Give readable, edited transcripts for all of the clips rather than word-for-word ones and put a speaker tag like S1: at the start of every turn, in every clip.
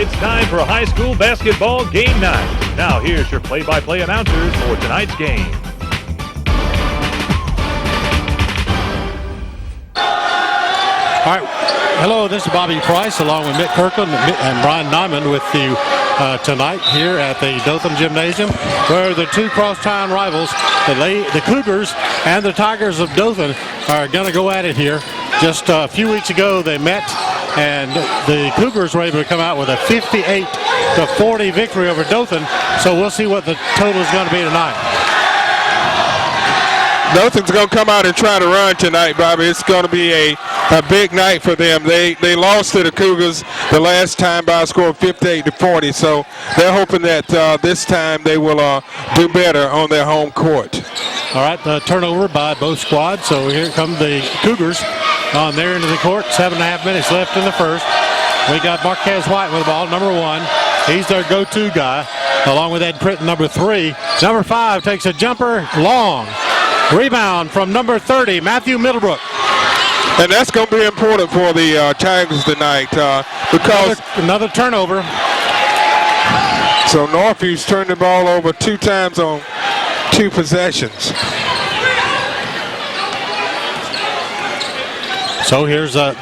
S1: It's time for high school basketball game night. Now here's your play-by-play announcers for tonight's game.
S2: All right. Hello, this is Bobby Price along with Mick Kirkland and Brian Nyman with you tonight here at the Dothan Gymnasium, where the two crosstown rivals, the Cougars and the Tigers of Dothan, are going to go at it here. Just a few weeks ago they met, and the Cougars were able to come out with a 58-40 victory over Dothan. So we'll see what the total is going to be tonight.
S3: Dothan's going to come out and try to run tonight, Bobby. It's going to be a big night for them. They lost to the Cougars the last time by a score of 58-40, so they're hoping that this time they will do better on their home court.
S2: All right, the turnover by both squads. So here come the Cougars on their end of the court. 7.5 minutes left in the first. We got Marquez White with the ball, number 1. He's their go-to guy, along with Ed Pritton, number 3. Number 5 takes a jumper long. Rebound from number 30, Matthew Middlebrook.
S3: And that's going to be important for the Tigers tonight because
S2: another turnover.
S3: So Northview's turned the ball over 2 times on 2 possessions.
S2: So here's the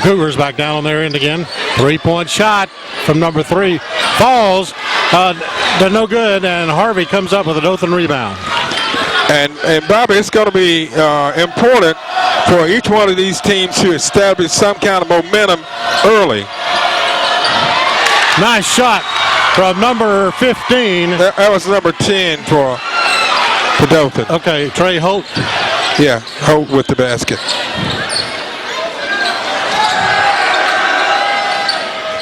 S2: Cougars back down on their end again. 3-point shot from number 3 falls. They're no good, and Harvey comes up with a Dothan rebound.
S3: And Bobby, it's going to be important for each one of these teams to establish some kind of momentum early.
S2: Nice shot from number 15.
S3: That was number 10 for Dothan.
S2: Okay, Trey Holt.
S3: Yeah, Holt with the basket.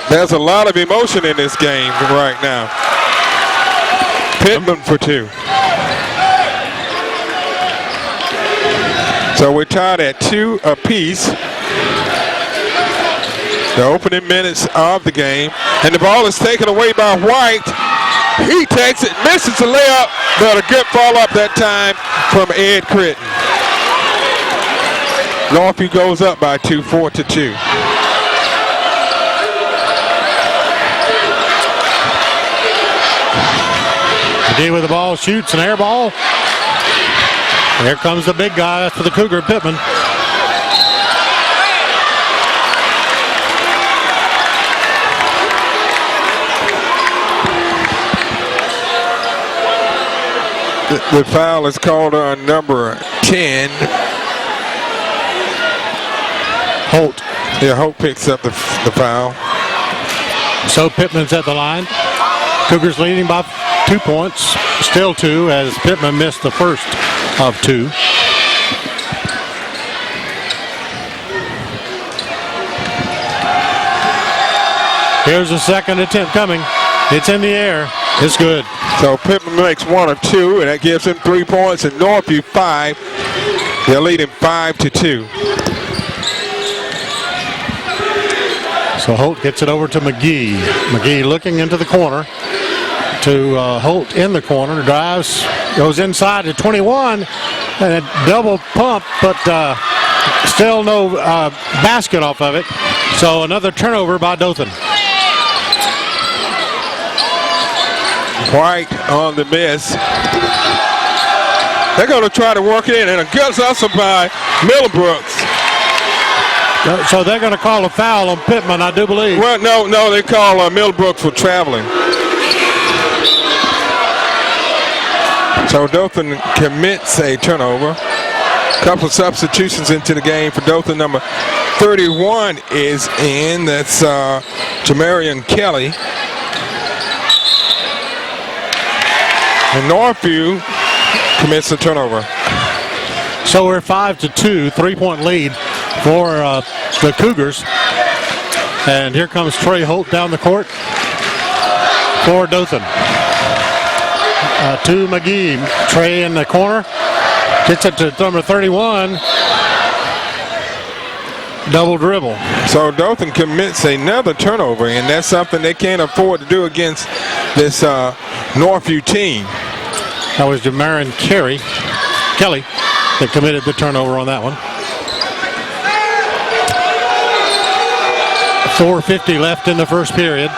S3: There's a lot of emotion in this game right now. Pittman for 2. So we're tied at 2 apiece. The opening minutes of the game. And the ball is taken away by White. He takes it, misses the layup, but a good follow-up that time from Ed Critton. Northview goes up by 2, 4-2.
S2: McGee with the ball, shoots an air ball. Here comes the big guy for the Cougar, Pittman.
S3: The foul is called on number 10.
S2: Holt.
S3: Yeah, Holt picks up the foul.
S2: So Pittman's at the line. Cougars leading by 2 points. Still 2 as Pittman missed the first of 2. Here's the second attempt coming. It's in the air. It's good.
S3: So Pittman makes 1 of 2, and that gives him 3 points, and Northview 5. They're leading 5-2.
S2: So Holt gets it over to McGee. McGee looking into the corner to Holt in the corner. Drives, goes inside to 21, and a double pump, but still no basket off of it. So another turnover by Dothan.
S3: White on the miss. They're going to try to work it in, and a good hustle by Middlebrooks.
S2: So they're going to call a foul on Pittman, I do believe.
S3: Well, no, they call Middlebrooks for traveling. So Dothan commits a turnover. Couple of substitutions into the game for Dothan. Number 31 is in. That's Jamarian Kelly. And Northview commits a turnover.
S2: So we're 5-2, 3-point lead for the Cougars. And here comes Trey Holt down the court for Dothan. To McGee. Trey in the corner. Gets it to number 31. Double dribble.
S3: So Dothan commits another turnover, and that's something they can't afford to do against this Northview team.
S2: That was Jamarian Kelly that committed the turnover on that one. 4:50 left in the first period.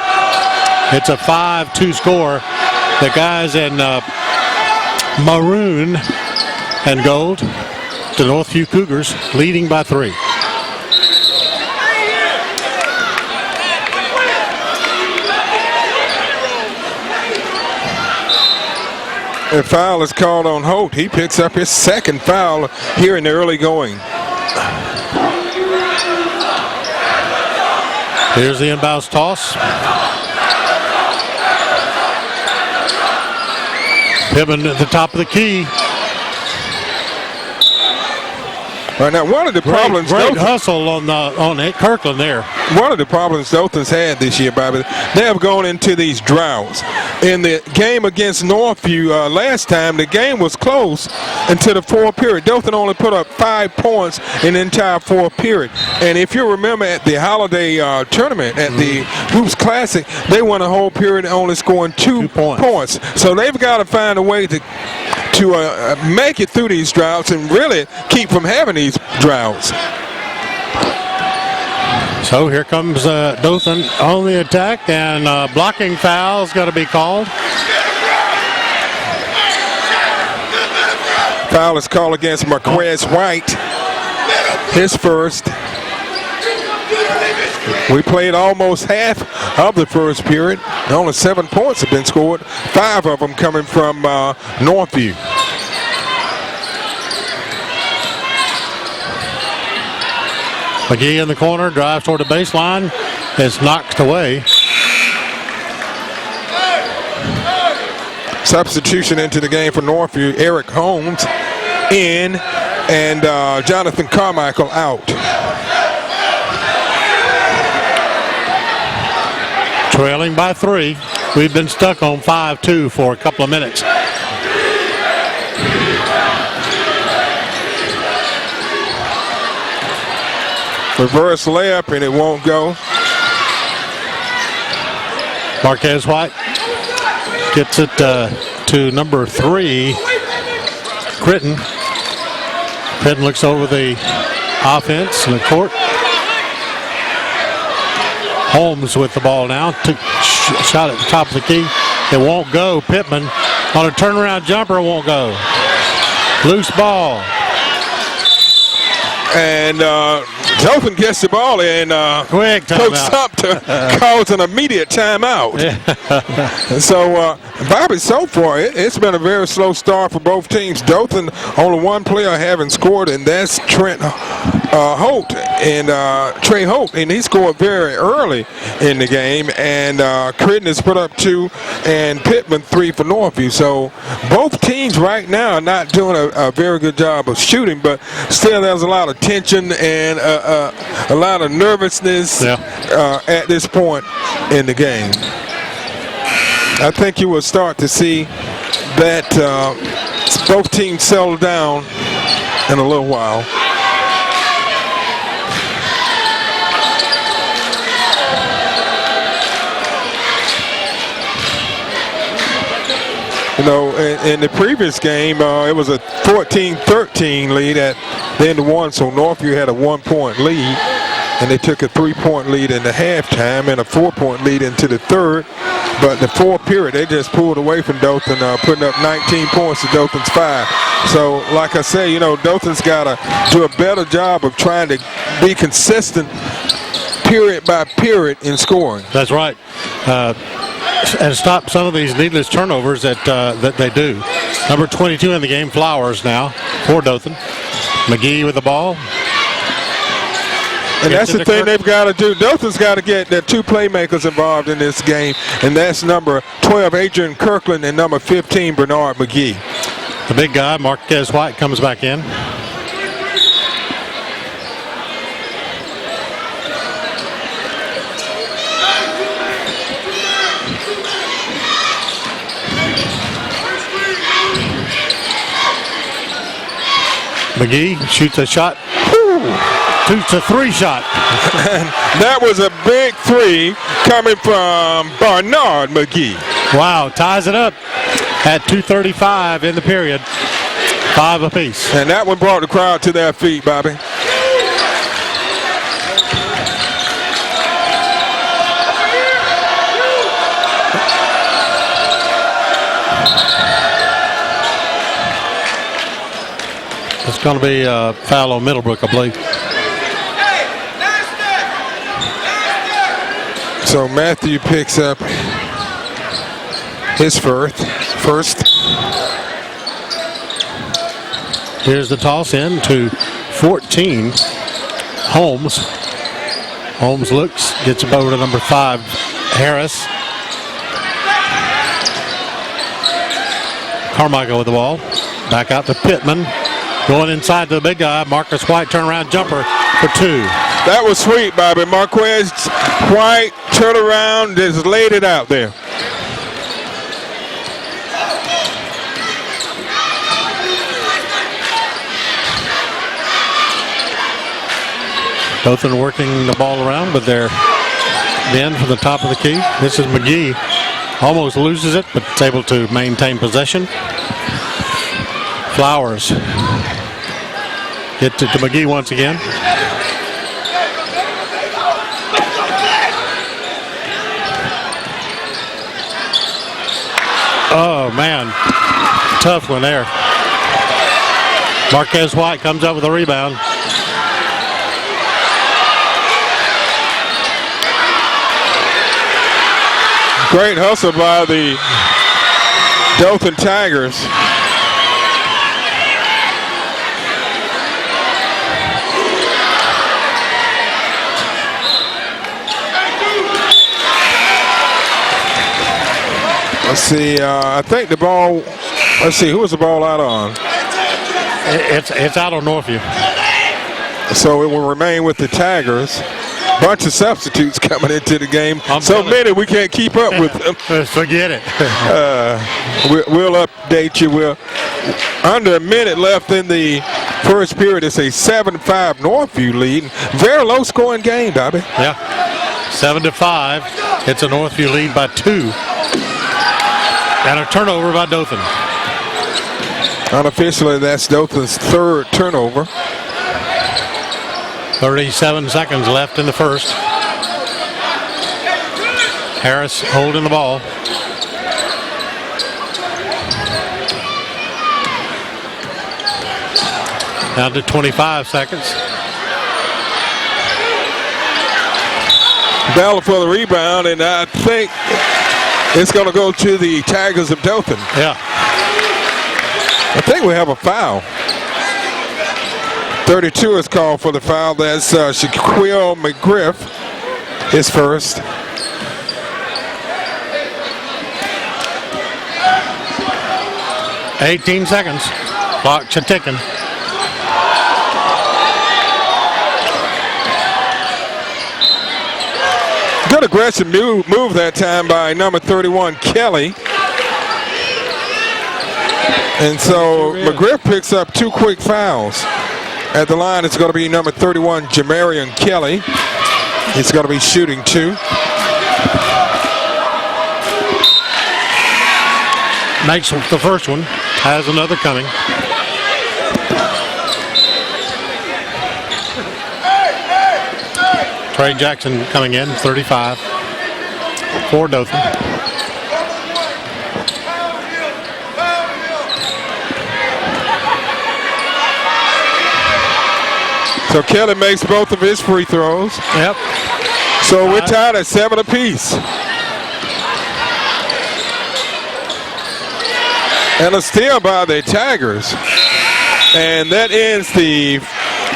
S2: It's a 5-2 score. The guys in maroon and gold, the Northview Cougars, leading by 3.
S3: A foul is called on Holt. He picks up his second foul here in the early going.
S2: Here's the inbounds toss. Pittman at the top of the key.
S3: Right now, one of the problems.
S2: Great hustle on Kirkland there.
S3: One of the problems Dothan's had this year, Bobby, they have gone into these droughts. In the game against Northview last time, the game was close until the fourth period. Dothan only put up 5 points in the entire fourth period. And if you remember at the holiday tournament, at the Hoops Classic, they won a whole period only scoring 2 points. So they've got to find a way to make it through these droughts and really keep from having these droughts.
S2: So here comes Dothan on the attack, and blocking foul is going to be called.
S3: Foul is called against Marquez White, his first. We played almost half of the first period. Only 7 points have been scored, 5 of them coming from Northview.
S2: McGee in the corner, drives toward the baseline, is knocked away.
S3: Substitution into the game for Northview. Eric Holmes in, and Jonathan Carmichael out.
S2: Trailing by 3. We've been stuck on 5-2 for a couple of minutes.
S3: Reverse layup, and it won't go.
S2: Marquez White gets it to number 3, Critton. Critton looks over the offense in the court. Holmes with the ball now. Took shot at the top of the key. It won't go. Pittman on a turnaround jumper, won't go. Loose ball.
S3: And Dothan gets the ball in.
S2: Quick
S3: Coach
S2: timeout.
S3: Sumter calls an immediate timeout.
S2: Yeah.
S3: So, Bobby, so far, it's been a very slow start for both teams. Dothan, only one player having scored, and that's Trent Holt and Trey Holt, and he scored very early in the game. And Critton has put up 2, and Pittman 3 for Northview. So both teams right now are not doing a very good job of shooting, but still there's a lot of tension and a lot of nervousness at this point in the game. I think you will start to see that both teams settle down in a little while. You know, in the previous game, it was a 14-13 lead at the end of one, so Northview had a 1-point lead, and they took a 3-point lead in the halftime and a 4-point lead into the third. But the fourth period, they just pulled away from Dothan, putting up 19 points to Dothan's 5. So, like I say, you know, Dothan's got to do a better job of trying to be consistent period by period in scoring.
S2: That's right. And stop some of these needless turnovers that they do. Number 22 in the game, Flowers now for Dothan. McGee with the ball.
S3: And that's the thing they've got to do. Dothan's got to get their 2 playmakers involved in this game, and that's number 12, Adrian Kirkland, and number 15, Bernard McGee.
S2: The big guy, Marquez White, comes back in. McGee shoots a shot. 2-3 shot.
S3: And that was a big 3 coming from Bernard McGee.
S2: Wow, ties it up at 2:35 in the period. 5 apiece.
S3: And that one brought the crowd to their feet, Bobby.
S2: Going to be a foul on Middlebrook, I believe.
S3: So Matthew picks up his first.
S2: Here's the toss in to 14. Holmes. Holmes looks, gets it over to number 5, Harris. Carmichael with the ball. Back out to Pittman. Going inside to the big guy. Marcus White turnaround jumper for 2.
S3: That was sweet, Bobby. Marquez White turned around, just laid it out there.
S2: Dothan working the ball around with their bend from the top of the key. This is McGee. Almost loses it, but it's able to maintain possession. Flowers. Get to McGee once again. Oh, man. Tough one there. Marquez White comes up with a rebound.
S3: Great hustle by the Dothan Tigers. Let's see, I think the ball, let's see, who was the ball out on?
S2: It's out on Northview.
S3: So it will remain with the Tigers. Bunch of substitutes coming into the game. So many we can't keep up with them.
S2: Forget it.
S3: We'll update you. We're under a minute left in the first period. It's a 7-5 Northview lead. Very low scoring game, Bobby.
S2: Yeah. 7-5. It's a Northview lead by 2. And a turnover by Dothan.
S3: Unofficially, that's Dothan's 3rd turnover.
S2: 37 seconds left in the first. Harris holding the ball. Down to 25 seconds.
S3: Battle for the rebound, and I think it's going to go to the Tigers of Dothan.
S2: Yeah.
S3: I think we have a foul. 32 is called for the foul. That's Shaquille McGriff, his first.
S2: $18 seconds. Clock ticking.
S3: Good aggressive move that time by number 31, Kelly. And so McGriff picks up 2 quick fouls. At the line, it's going to be number 31, Jamarian Kelly. He's going to be shooting 2.
S2: Makes the first one. Has another coming. Trey Jackson coming in, 35 for Dothan.
S3: So Kelly makes both of his free throws.
S2: Yep.
S3: So we're tied at 7 apiece. And a steal by the Tigers. And that ends the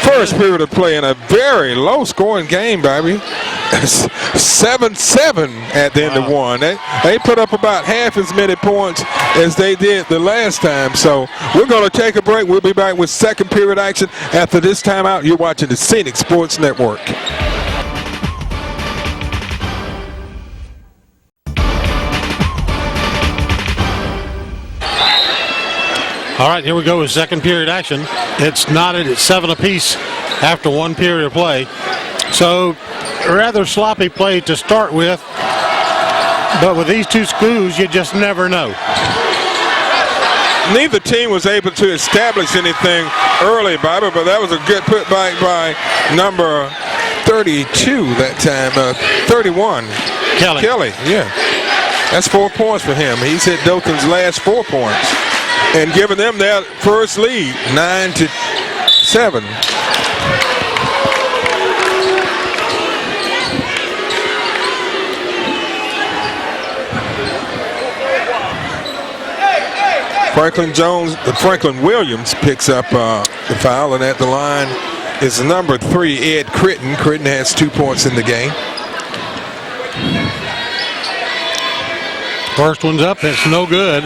S3: first period of play in a very low scoring game, baby. 7-7 at the end of one. They put up about half as many points as they did the last time. So we're going to take a break. We'll be back with second period action after this timeout. You're watching the Scenic Sports Network.
S2: All right, here we go with second period action. It's knotted at 7 apiece after one period of play. So rather sloppy play to start with, but with these two schools, you just never know.
S3: Neither team was able to establish anything early, Bobby, but that was a good putback by number 32 that time, 31. Kelly, yeah. That's 4 points for him. He's hit Dothan's last 4 points and giving them their first lead, 9-2. 7. Franklin Williams picks up the foul, and at the line is number 3, Ed Critton. Critton has 2 points in the game.
S2: First one's up. It's no good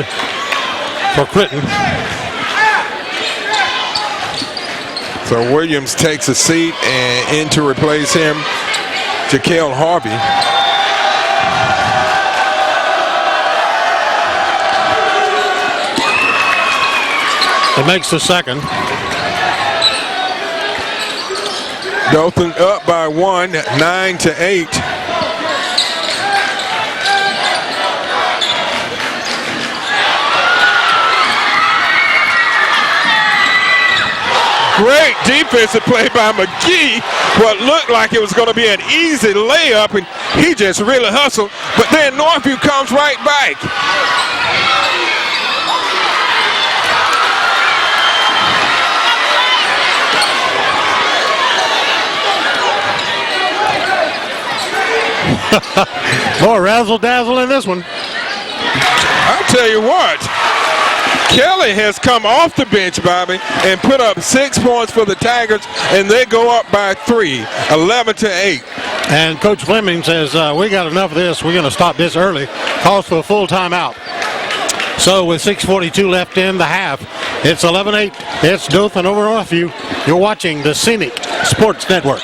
S2: for Critton.
S3: So Williams takes a seat, and in to replace him, Jaquel Harvey.
S2: It makes the second.
S3: Dothan up by 1, 9-8. Great defensive play by McGee. What looked like it was going to be an easy layup, and he just really hustled. But then Northview comes right back.
S2: Boy, razzle-dazzle in this one.
S3: I'll tell you what. Kelly has come off the bench, Bobby, and put up 6 points for the Tigers, and they go up by 3, 11-8.
S2: And Coach Fleming says, we got enough of this. We're going to stop this early. Calls for a full timeout. So with 6:42 left in the half, it's 11-8. It's Dothan over Northview. You're watching the Scenic Sports Network.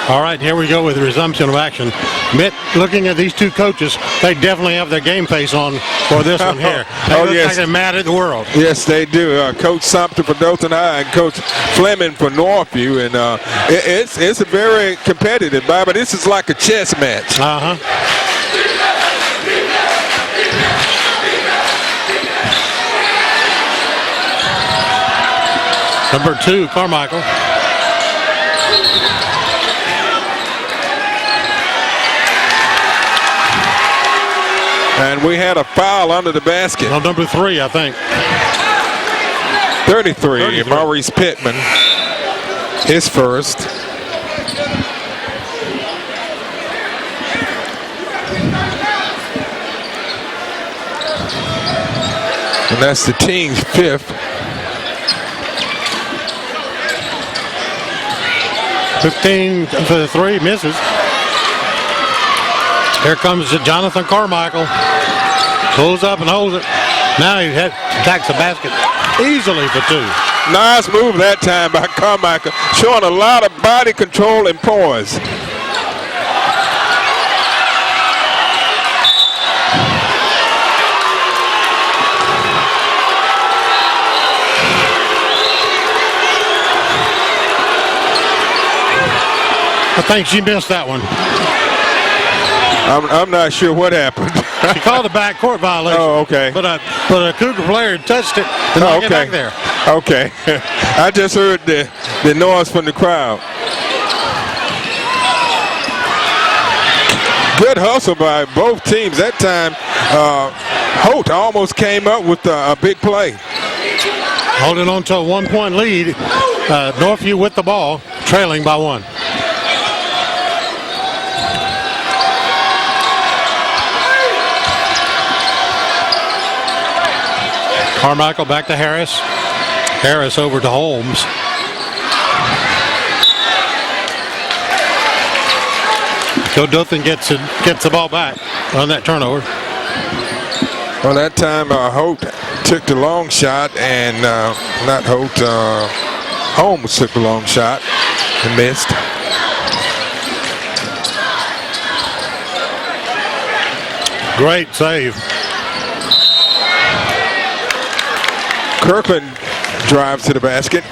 S2: All right, here we go with the resumption of action. Mitt, looking at these two coaches, they definitely have their game face on for this one here. They look like they're mad at the world.
S3: Yes, they do. Coach Sumter for Dothan High and Coach Fleming for Northview. And it's a very competitive, but this is like a chess match.
S2: Number 2, Carmichael.
S3: And we had a foul under the basket.
S2: Well, number 3, I think.
S3: 33. Maurice Pittman, his first. And that's the team's 5th.
S2: 15 for the 3, misses. Here comes Jonathan Carmichael. Pulls up and holds it. Now he attacks the basket easily for 2.
S3: Nice move that time by Carmichael, showing a lot of body control and poise.
S2: I think she missed that one.
S3: I'm not sure what happened.
S2: She called a backcourt violation.
S3: Oh, okay.
S2: But a Cougar player touched it to knock it back there.
S3: Okay. I just heard the noise from the crowd. Good hustle by both teams. That time, Holt almost came up with a big play.
S2: Holding on to a 1-point lead. Northview with the ball, trailing by 1. Carmichael back to Harris. Harris over to Holmes. So Dothan gets the ball back on that turnover.
S3: Well, that time Holt took the long shot, and not Holt, Holmes took the long shot and missed.
S2: Great save.
S3: Kirkland drives to the basket.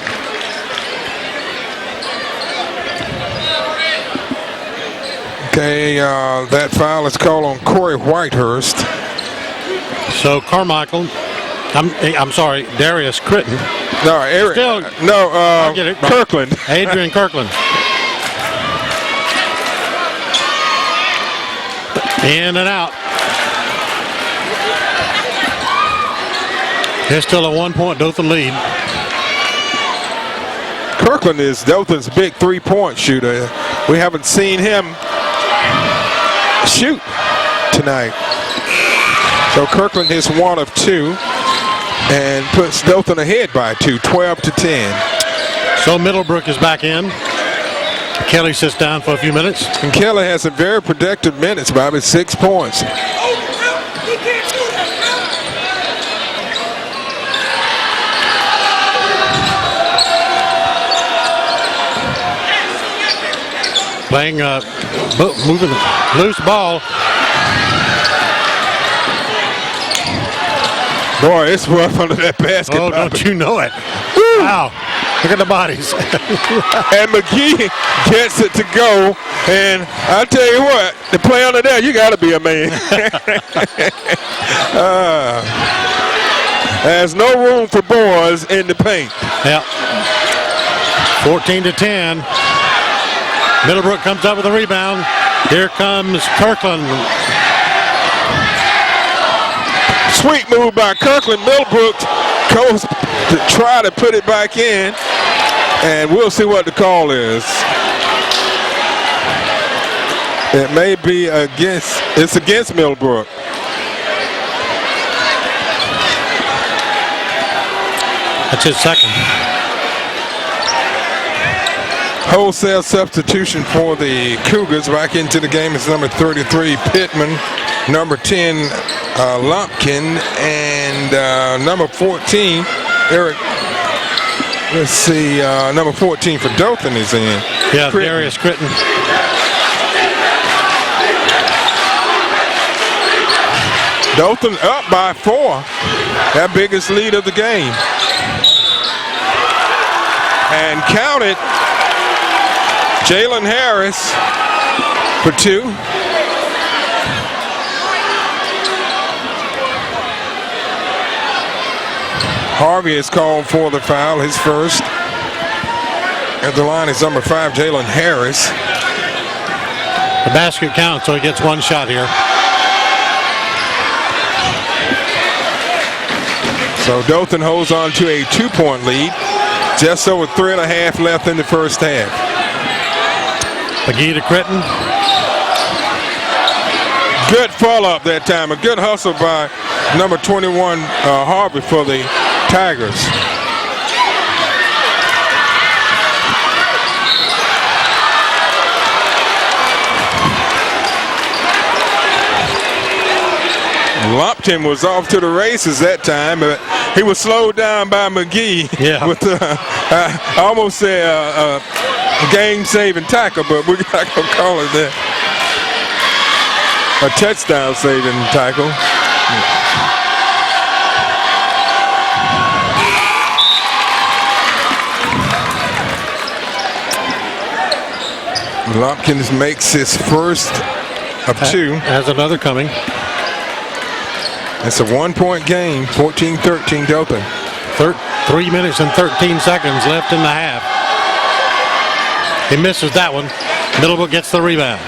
S3: Okay, that foul is called on Corey Whitehurst.
S2: So Carmichael, I'm sorry, Darius Critton.
S3: No, Eric. Kirkland.
S2: Adrian Kirkland. In and out. There's still a 1-point Dothan lead.
S3: Kirkland is Dothan's big three-point shooter. We haven't seen him shoot tonight. So Kirkland is 1 of 2 and puts Dothan ahead by 2, 12-10.
S2: So Middlebrook is back in. Kelly sits down for a few minutes.
S3: And Kelly has some very productive minutes, Bobby, 6 points.
S2: Playing, moving loose ball.
S3: Boy, it's rough under that basket.
S2: Oh, don't you know it?
S3: Woo.
S2: Wow. Look at the bodies.
S3: And McGee gets it to go. And I tell you what, to play under that, you got to be a man. There's no room for boys in the paint.
S2: Yep. 14-10. Middlebrook comes up with a rebound. Here comes Kirkland.
S3: Sweet move by Kirkland. Middlebrook goes to try to put it back in, and we'll see what the call is. It may be it's against Middlebrook.
S2: That's his second.
S3: Wholesale substitution for the Cougars. Back into the game is number 33, Pittman, number 10, Lumpkin, and number 14, Eric. Let's see, number 14 for Dothan is in.
S2: Yeah,
S3: Critton.
S2: Darius Critton.
S3: Dothan up by 4. That biggest lead of the game. And count it. Jalen Harris for 2. Harvey is called for the foul, his first. At the line is number 5, Jalen Harris.
S2: The basket counts, so he gets one shot here.
S3: So Dothan holds on to a 2-point lead. Just over 3.5 left in the first half.
S2: McGee to Critton.
S3: Good follow-up that time. A good hustle by number 21, Harvey, for the Tigers. Lumpkin was off to the races that time, but he was slowed down by McGee.
S2: Yeah.
S3: With I almost say a game-saving tackle, but we're not going to call it that. A touchdown-saving tackle. Lumpkins makes his first of 2.
S2: Has another coming.
S3: It's a 1-point game, 14-13 Dothan.
S2: 3 minutes and 13 seconds left in the half. He misses that one. Middlebrook gets the rebound.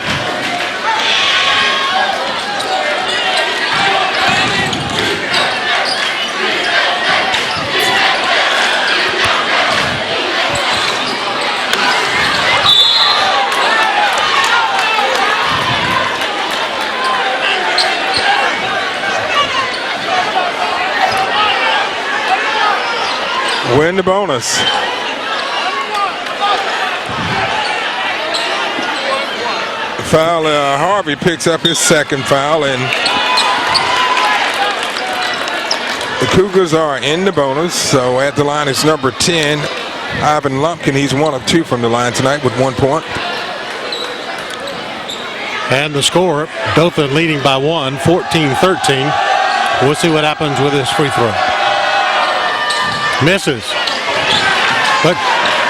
S3: Win the bonus. Foul, Harvey picks up his second foul, and the Cougars are in the bonus. So at the line is number 10, Ivan Lumpkin. He's 1 of 2 from the line tonight with 1 point.
S2: And the score, Dothan leading by 1, 14-13. We'll see what happens with this free throw. Misses. But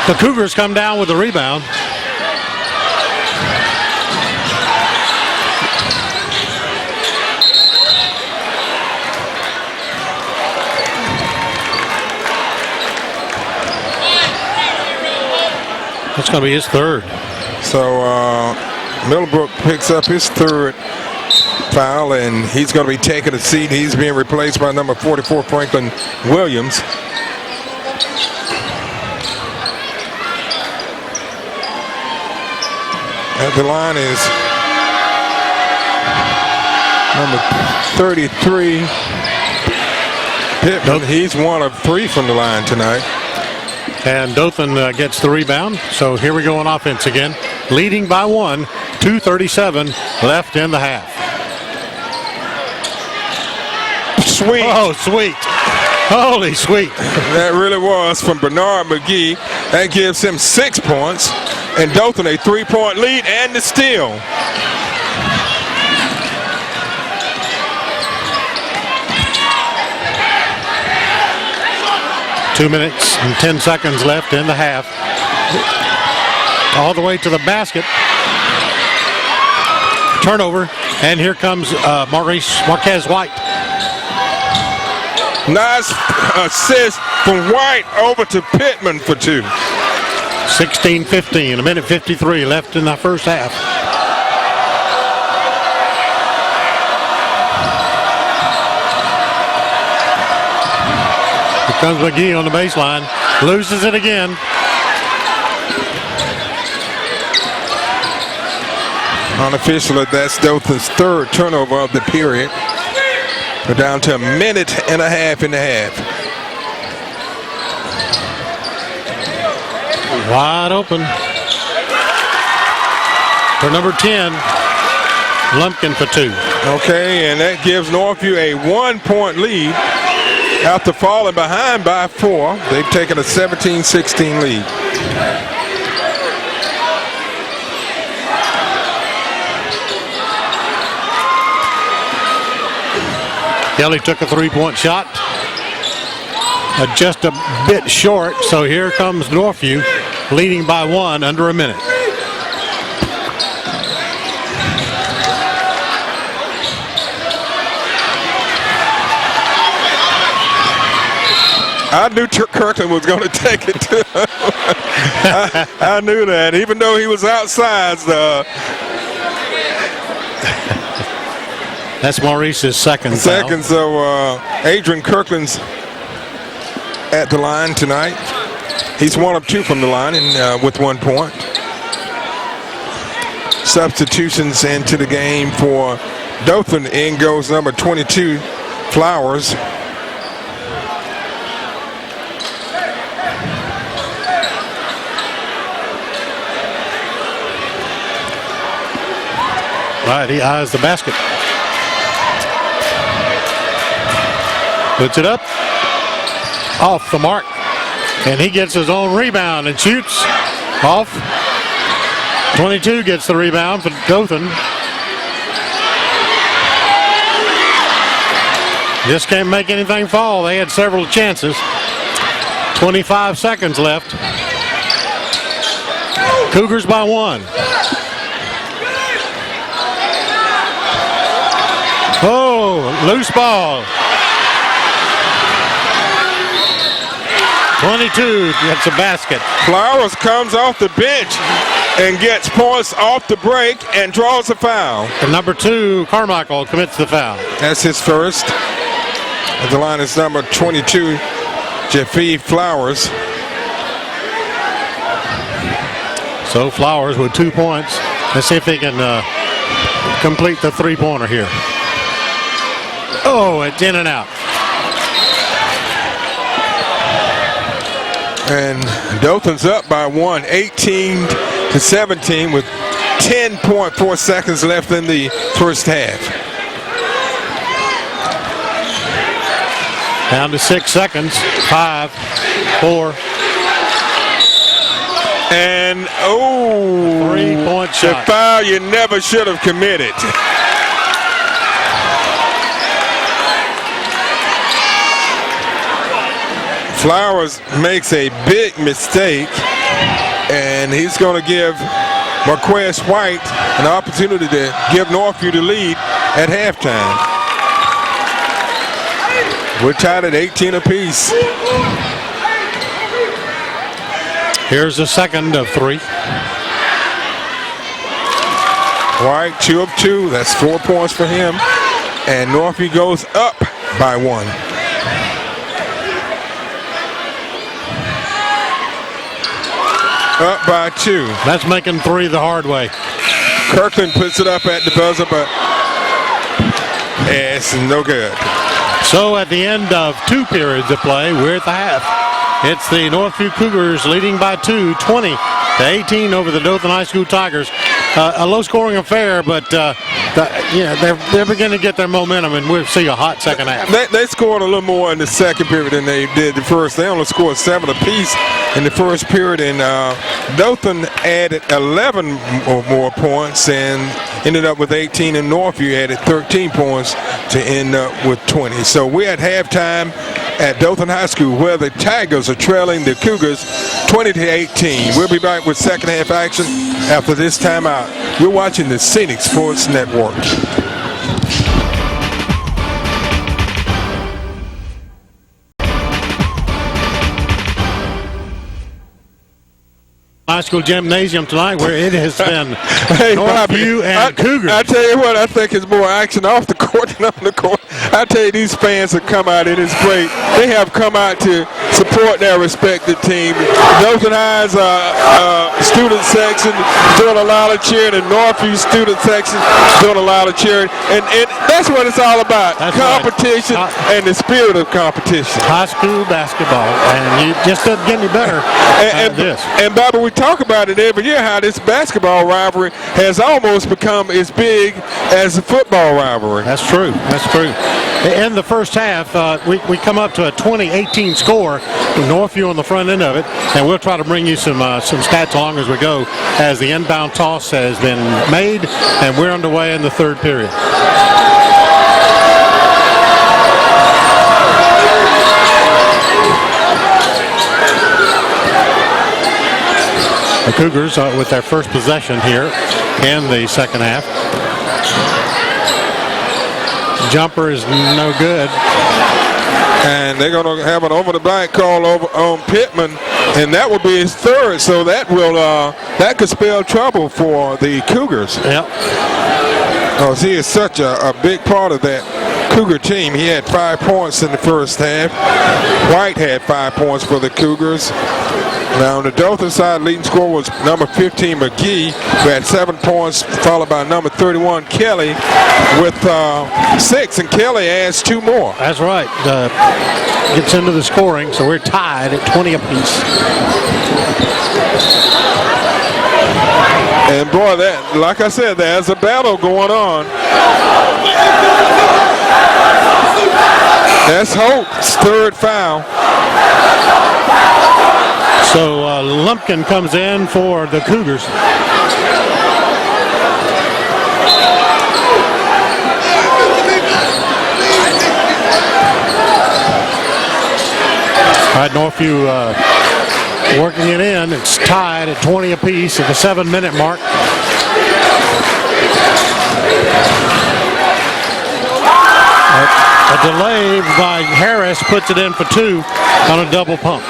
S2: the Cougars come down with the rebound. That's going to be his third.
S3: So Middlebrook picks up his third foul, and he's going to be taking a seat. He's being replaced by number 44, Franklin Williams. At the line is number 33, Pittman. He's 1 of 3 from the line tonight.
S2: And Dothan gets the rebound. So here we go on offense again. Leading by 1, 2:37 left in the half.
S3: Sweet.
S2: Oh, sweet. Holy sweet.
S3: That really was from Bernard McGee. That gives him 6 points. And Dothan a 3-point lead and the steal.
S2: Two minutes and 10 seconds left in the half. All the way to the basket. Turnover. And here comes Marquez White.
S3: Nice assist from White over to Pittman for 2.
S2: 16-15, a minute 53 left in the first half. Here comes McGee on the baseline, loses it again.
S3: Unofficially, that's Dothan's 3rd turnover of the period. We're down to a minute and a half in the half.
S2: Wide open for number 10, Lumpkin for 2.
S3: Okay, and that gives Northview a 1-point lead after falling behind by 4. They've taken a 17-16 lead.
S2: Kelly took a 3-point shot, just a bit short. So here comes Northview, leading by 1 under a minute.
S3: I knew Kirkland was going to take it too. I knew that, even though he was outside.
S2: That's Maurice's second foul.
S3: So Adrian Kirkland's at the line tonight. He's 1 of 2 from the line and with 1 point. Substitutions into the game for Dothan. In goes number 22, Flowers.
S2: Right, he eyes the basket. Puts it up. Off the mark. And he gets his own rebound and shoots. Off. 22 gets the rebound for Dothan. Just can't make anything fall. They had several chances. 25 seconds left. Cougars by 1. Oh, loose ball. 22 gets a basket.
S3: Flowers comes off the bench and gets points off the break and draws a foul.
S2: And number 2, Carmichael, commits the foul.
S3: That's his first. At the line is number 22, Jaffe Flowers.
S2: So Flowers with 2 points. Let's see if they can complete the 3-pointer here. Oh, it's in and out.
S3: And Dothan's up by 1, 18-17 with 10.4 seconds left in the first half.
S2: Down to 6 seconds. 5, 4.
S3: And, oh,
S2: 3-point shot.
S3: the foul you never should have committed. Flowers makes a big mistake, and he's going to give Marquez White an opportunity to give Northview the lead at halftime. We're tied at 18 apiece.
S2: Here's the second of 3.
S3: White, 2 of 2. That's 4 points for him. And Northview goes up by 1. Up by 2.
S2: That's making 3 the hard way.
S3: Kirkland puts it up at the buzzer, but it's no good.
S2: So at the end of 2 periods of play, we're at the half. It's the Northview Cougars leading by 2, 20-18 over the Dothan High School Tigers. A low-scoring affair, but they're beginning to get their momentum, and we'll see a hot second half.
S3: They scored a little more in the second period than they did the first. They only scored 7 apiece in the first period, and Dothan added 11 or more points and ended up with 18, and Northview added 13 points to end up with 20. So we're at halftime at Dothan High School, where the Tigers are trailing the Cougars 20-18. We'll be back with second half action after this timeout. You're watching the Scenic Sports Network.
S2: High school gymnasium tonight, where it has been Northview and Cougars.
S3: I tell you what, I think it's more action off the court than on the court. I tell you, these fans have come out, and it's great. They have come out to support their respective team. Dothan High's student section doing a lot of cheering, and Northview student section doing a lot of cheering, and that's what it's all about. That's competition right. And the spirit of competition.
S2: High school basketball, and you just doesn't get any better than this.
S3: And Bobby, we talk about it every year how this basketball rivalry has almost become as big as the football rivalry.
S2: That's true. That's true. In the first half, we come up to a 20-18 score. Northview on the front end of it, and we'll try to bring you some stats along as we go, as the inbound toss has been made, and we're underway in the third period. The Cougars with their first possession here in the second half. Jumper is no good.
S3: And they're going to have an over the back call over on Pittman, and that will be his third. So that will that could spell trouble for the Cougars.
S2: Yep.
S3: Because he is such a big part of that Cougar team. He had 5 points in the first half. White had 5 points for the Cougars. Now on the Dothan side, leading scorer was number 15 McGee, who had 7 points, followed by number 31 Kelly with 6, and Kelly adds 2 more.
S2: That's right. Gets into the scoring, so we're tied at 20 apiece.
S3: And boy, that, like I said, there's a battle going on. That's Holt's third foul.
S2: So Lumpkin comes in for the Cougars. All right, Northview working it in. It's tied at 20 apiece at the 7-minute mark. A delay by Harris puts it in for 2 on a double pump.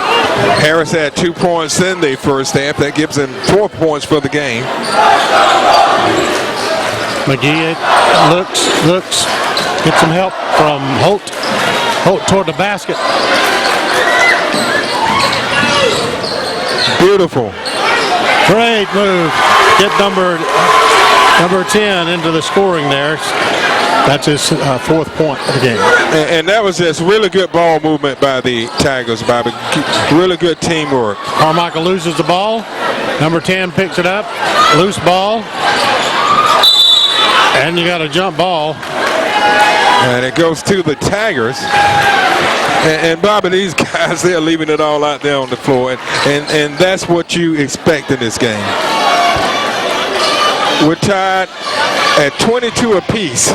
S3: Harris had 2 points in the first half. That gives him 4 points for the game.
S2: McGee looks, gets some help from Holt. Holt toward the basket.
S3: Beautiful.
S2: Great move. Get number 10 into the scoring there. That's his 4th point of the game.
S3: And that was just really good ball movement by the Tigers, Bobby. Really good teamwork.
S2: Carmichael loses the ball. Number 10 picks it up. Loose ball. And you got a jump ball.
S3: And it goes to the Tigers. And Bobby, these guys, they're leaving it all out there on the floor. And that's what you expect in this game. We're tied at 22 apiece.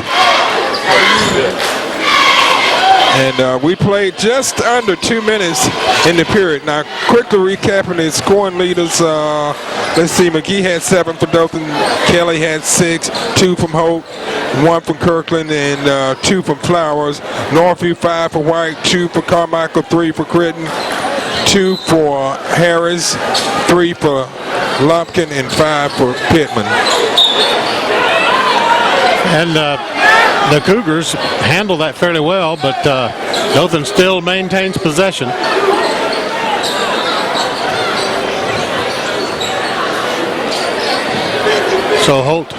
S3: And we played just under 2 minutes in the period. Now, quickly recapping the scoring leaders. Let's see, McGee had 7 for Dothan. Kelly had 6, 2 from Holt, 1 from Kirkland, and 2 from Flowers. Northview 5 for White, 2 for Carmichael, 3 for Critton, 2 for Harris, 3 for Lumpkin, and 5 for Pittman.
S2: And the Cougars handle that fairly well, but Dothan still maintains possession. So Holt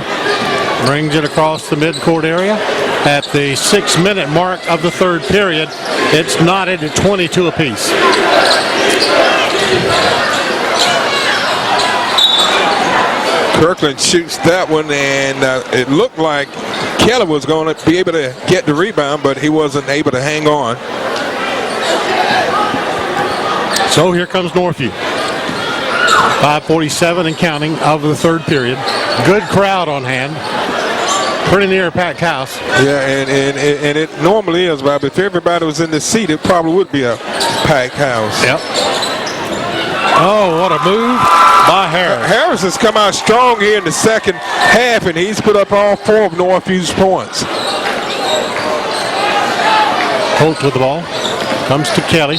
S2: brings it across the midcourt area at the 6-minute mark of the third period. It's knotted at 22 apiece.
S3: Kirkland shoots that one, and it looked like Kelly was going to be able to get the rebound, but he wasn't able to hang on.
S2: So here comes Northview. 5:47 and counting of the third period. Good crowd on hand. Pretty near a packed house.
S3: Yeah, and it normally is, Bob. If everybody was in the seat, it probably would be a packed house.
S2: Yep. Oh, what a move by Harris.
S3: Harris has come out strong here in the second half, and he's put up all 4 of Northview's points.
S2: Holt with the ball. Comes to Kelly.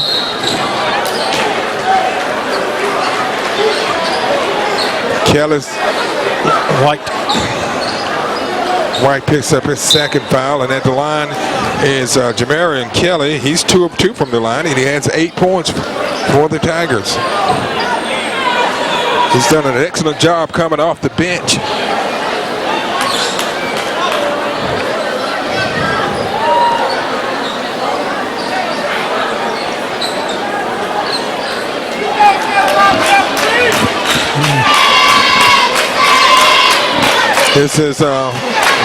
S3: Kelly's White picks up his second foul, and at the line is Jamarian Kelly. He's 2 of 2 from the line, and he has 8 points for the Tigers. He's done an excellent job coming off the bench. This has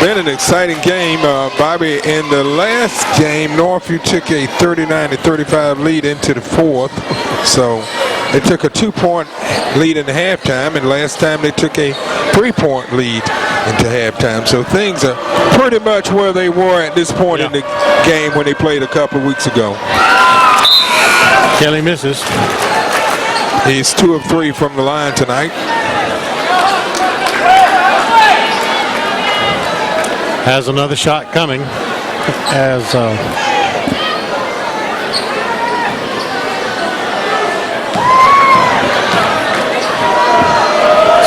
S3: been an exciting game, Bobby. In the last game, Northview took a 39-35 lead into the fourth. So they took a 2-point lead in the halftime, and last time they took a 3-point lead into halftime. So things are pretty much where they were at this point in the game when they played a couple of weeks ago.
S2: Kelly misses.
S3: He's 2 of 3 from the line tonight.
S2: Has another shot coming as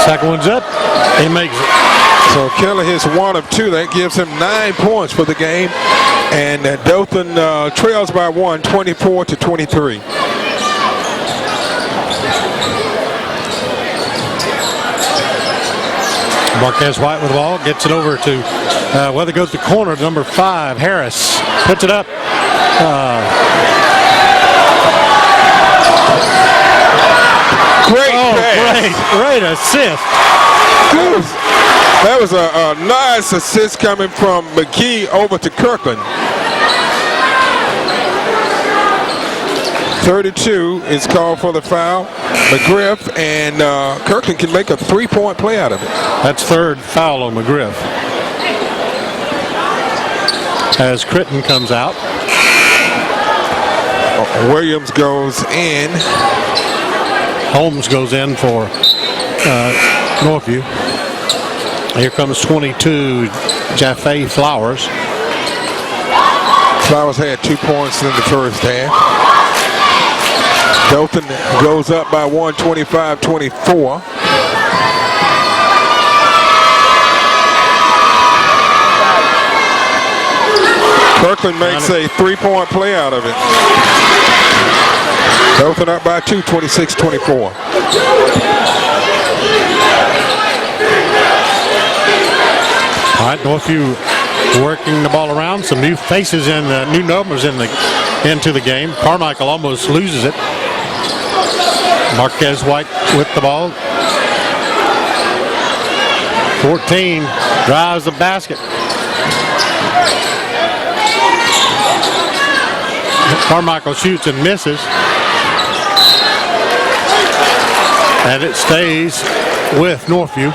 S2: second one's up. He makes it.
S3: So Kelly hits 1 of 2. That gives him 9 points for the game. And Dothan trails by 1, 24-23.
S2: Marquez White with the ball, gets it over to, well, it goes to corner, number 5, Harris. Puts it up. Great assist.
S3: That was a nice assist coming from McGee over to Kirkland. 32 is called for the foul. McGriff, and Kirkland can make a 3-point play out of it.
S2: That's third foul on McGriff. As Critton comes out.
S3: Williams goes in.
S2: Holmes goes in for Northview. Here comes 22, Jaffe Flowers.
S3: Flowers had 2 points in the first half. Dothan goes up by 1, 25-24. Kirkland makes a 3-point play out of it. Dothan up by 2, 26-24.
S2: All right, Northview working the ball around. Some new faces and new numbers into the game. Carmichael almost loses it. Marquez White with the ball. 14 drives the basket. Carmichael shoots and misses. And it stays with Northview.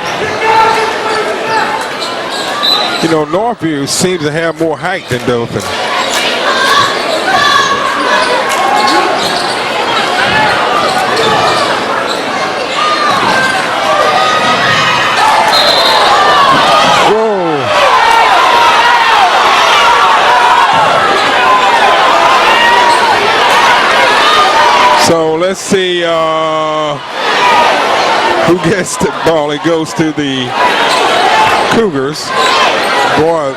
S3: You know, Northview seems to have more height than Dothan. So let's see who gets the ball. It goes to the Cougars. Boy,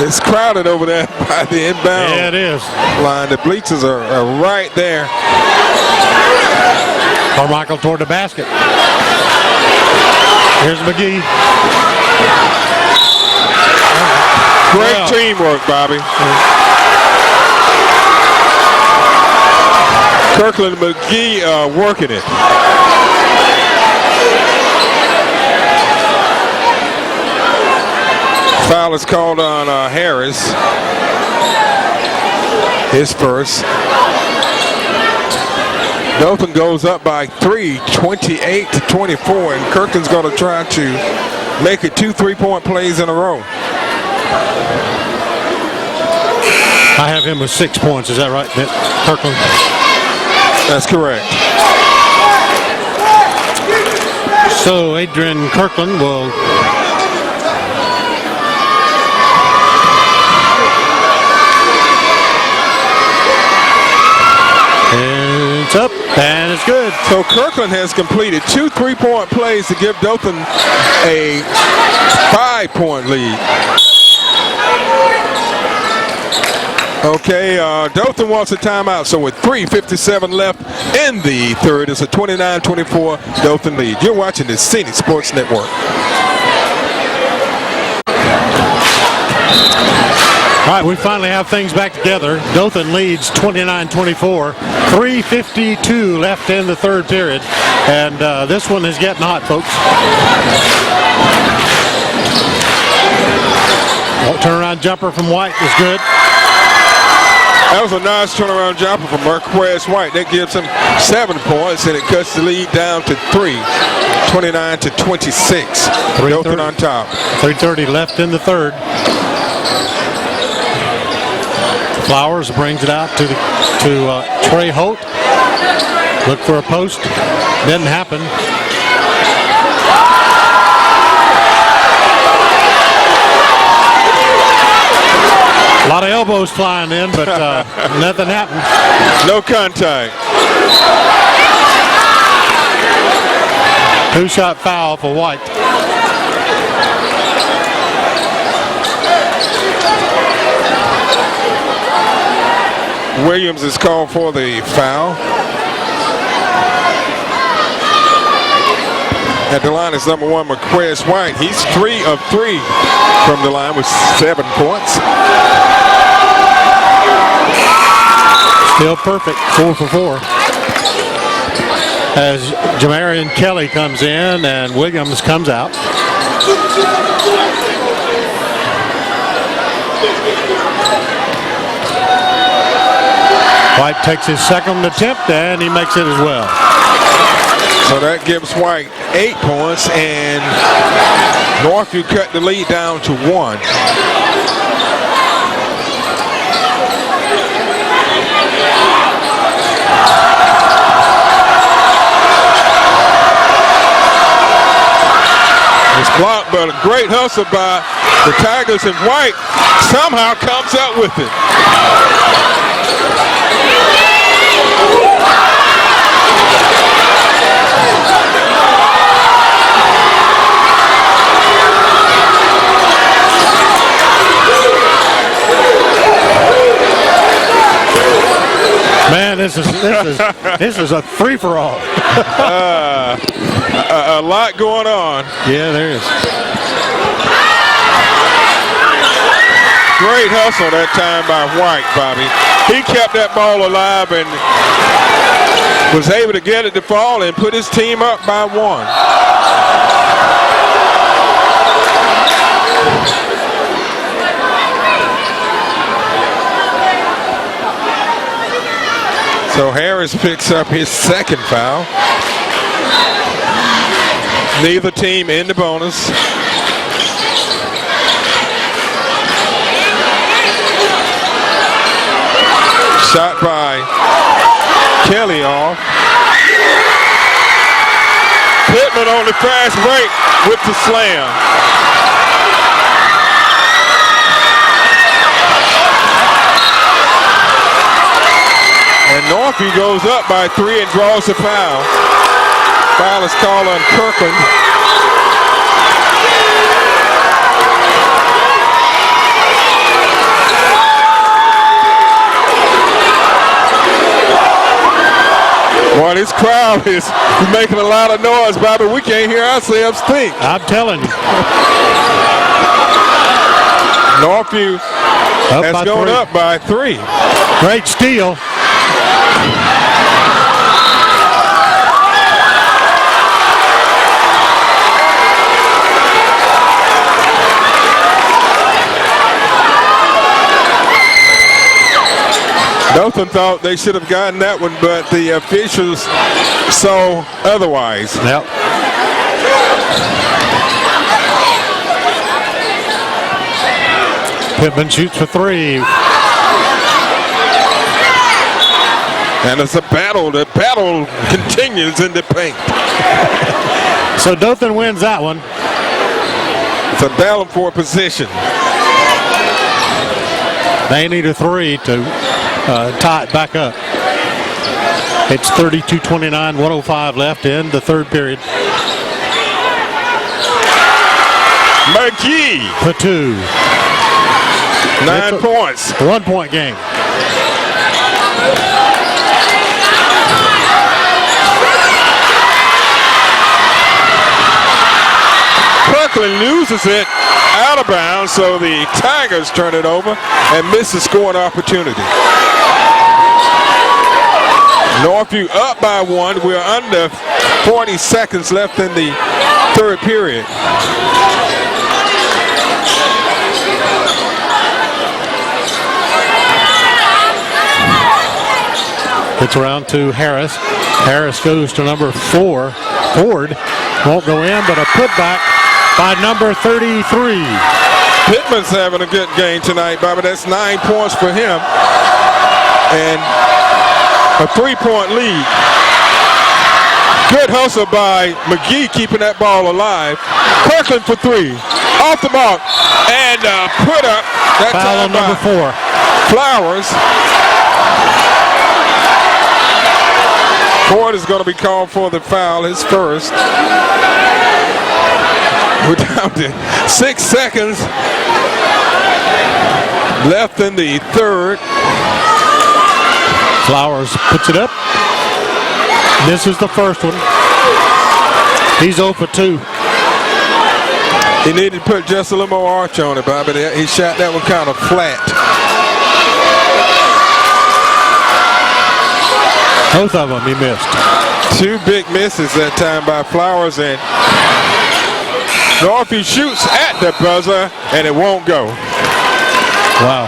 S3: it's crowded over there by the inbound
S2: Yeah, it is.
S3: line. The bleachers are right there.
S2: Carmichael toward the basket. Here's McGee.
S3: Great teamwork, Bobby. Kirkland and McGee working it. Foul is called on Harris. His first. Dothan goes up by 3, 28-24, and Kirkland's going to try to make it 2 3-point plays in a row.
S2: I have him with 6 points. Is that right, Kirkland?
S3: That's correct.
S2: So Adrian Kirkland will and it's up and it's good.
S3: So Kirkland has completed 2 3-point plays to give Dothan a 5-point lead. Okay, Dothan wants a timeout, so with 3:57 left in the third, it's a 29-24 Dothan lead. You're watching the Scenic Sports Network.
S2: All right, we finally have things back together. Dothan leads 29-24. 3:52 left in the third period, and this one is getting hot, folks. Turnaround jumper from White is good.
S3: That was a nice turnaround jumper from Marquez White. That gives him 7 points, and it cuts the lead down to 3, 29-26. Dothan on top.
S2: 3:30 left in the third. Flowers brings it out to Trey Holt. Look for a post. Didn't happen. A lot of elbows flying in, but nothing happened.
S3: No contact.
S2: 2-shot foul for White.
S3: Williams is called for the foul. At the line is number 1, Marquez White. He's 3 of 3 from the line with 7 points.
S2: Still perfect, 4 for 4. As Jamarian Kelly comes in and Williams comes out. White takes his second attempt and he makes it as well.
S3: So that gives White 8 points, and Northview cut the lead down to 1. It's blocked, but a great hustle by the Tigers, and White somehow comes up with it.
S2: Man, this is a free-for-all.
S3: A lot going on.
S2: Yeah, there is.
S3: Great hustle that time by White, Bobby. He kept that ball alive and was able to get it to fall and put his team up by 1. So Harris picks up his second foul. Neither team in the bonus. Shot by Kelly off. Pittman on the fast break with the slam. And Northview goes up by 3 and draws a foul. Foul is called on Kirkland. Boy, this crowd is making a lot of noise, Bobby. We can't hear ourselves think.
S2: I'm telling you.
S3: Northview has gone up by 3.
S2: Great steal.
S3: Dothan thought they should have gotten that one, but the officials saw otherwise.
S2: Yep. Pittman shoots for 3.
S3: And it's a battle. The battle continues in the paint.
S2: So Dothan wins that one.
S3: It's a battle for position.
S2: They need a 3 to tie it back up. It's 32-29, 105 left in the third period.
S3: McGee
S2: for 2.
S3: 9 points.
S2: 1 point game.
S3: Kirkland loses it out of bounds, so the Tigers turn it over and miss the scoring opportunity. Northview up by 1. We're under 40 seconds left in the third period.
S2: It's around to Harris. Harris goes to number 4. Ford won't go in, but a putback by number 33.
S3: Pittman's having a good game tonight, Bobby. That's 9 points for him. And a 3-point lead. Good hustle by McGee keeping that ball alive. Kirkland for 3. Off the mark. And put up. That
S2: foul on number 4.
S3: Flowers. Ford is going to be called for the foul, his first. We're down to 6 seconds left in the third.
S2: Flowers puts it up. This is the first one. He's 0 for 2.
S3: He needed to put just a little more arch on it, Bobby. He shot that one kind of flat.
S2: Both of them he missed.
S3: 2 big misses that time by Flowers, and Northview shoots at the buzzer, and it won't go.
S2: Wow.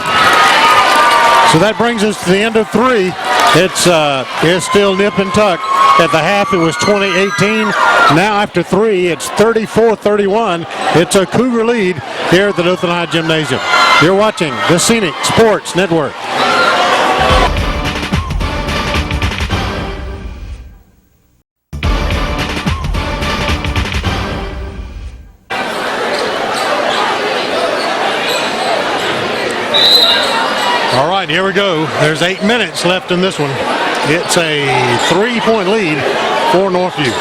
S2: So that brings us to the end of 3. It's still nip and tuck. At the half, it was 20-18. Now after 3, it's 34-31. It's a Cougar lead here at the Dothan High Gymnasium. You're watching the Scenic Sports Network. All right, here we go. There's 8 minutes left in this one. It's a 3-point lead for Northview.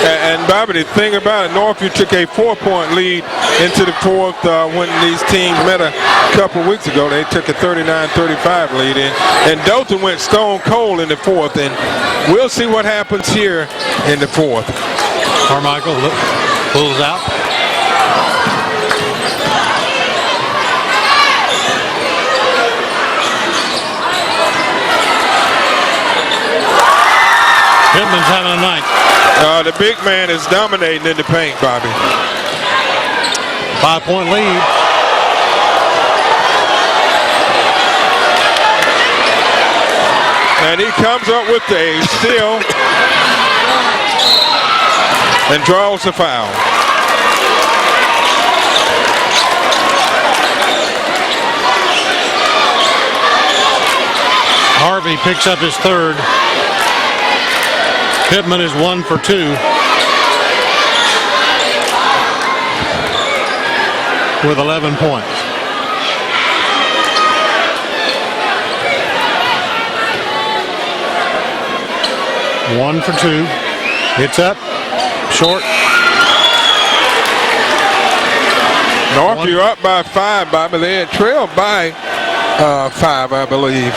S3: And Bobby, the thing about it, Northview took a 4-point lead into the fourth when these teams met a couple weeks ago. They took a 39-35 lead in. And Dothan went stone cold in the fourth. And we'll see what happens here in the fourth.
S2: Carmichael pulls out. Pittman's having a night.
S3: The big man is dominating in the paint, Bobby.
S2: 5-point lead.
S3: And he comes up with a steal and draws the foul.
S2: Harvey picks up his third. Pittman is 1 for 2. With 11 points. One for 2. It's up. Short.
S3: Northview up by 5, Bobby. They had trailed by 5, I believe.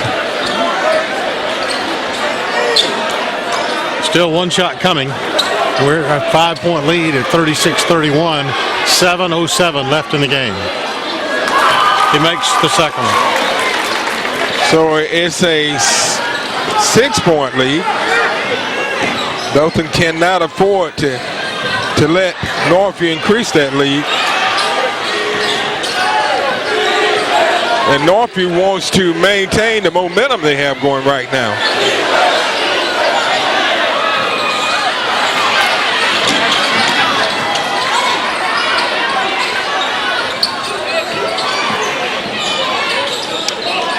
S2: Still one shot coming. We're a 5-point lead at 36-31. 7:07 left in the game. He makes the second one.
S3: So it's a 6-point lead. Dothan cannot afford to let Northview increase that lead. And Northview wants to maintain the momentum they have going right now.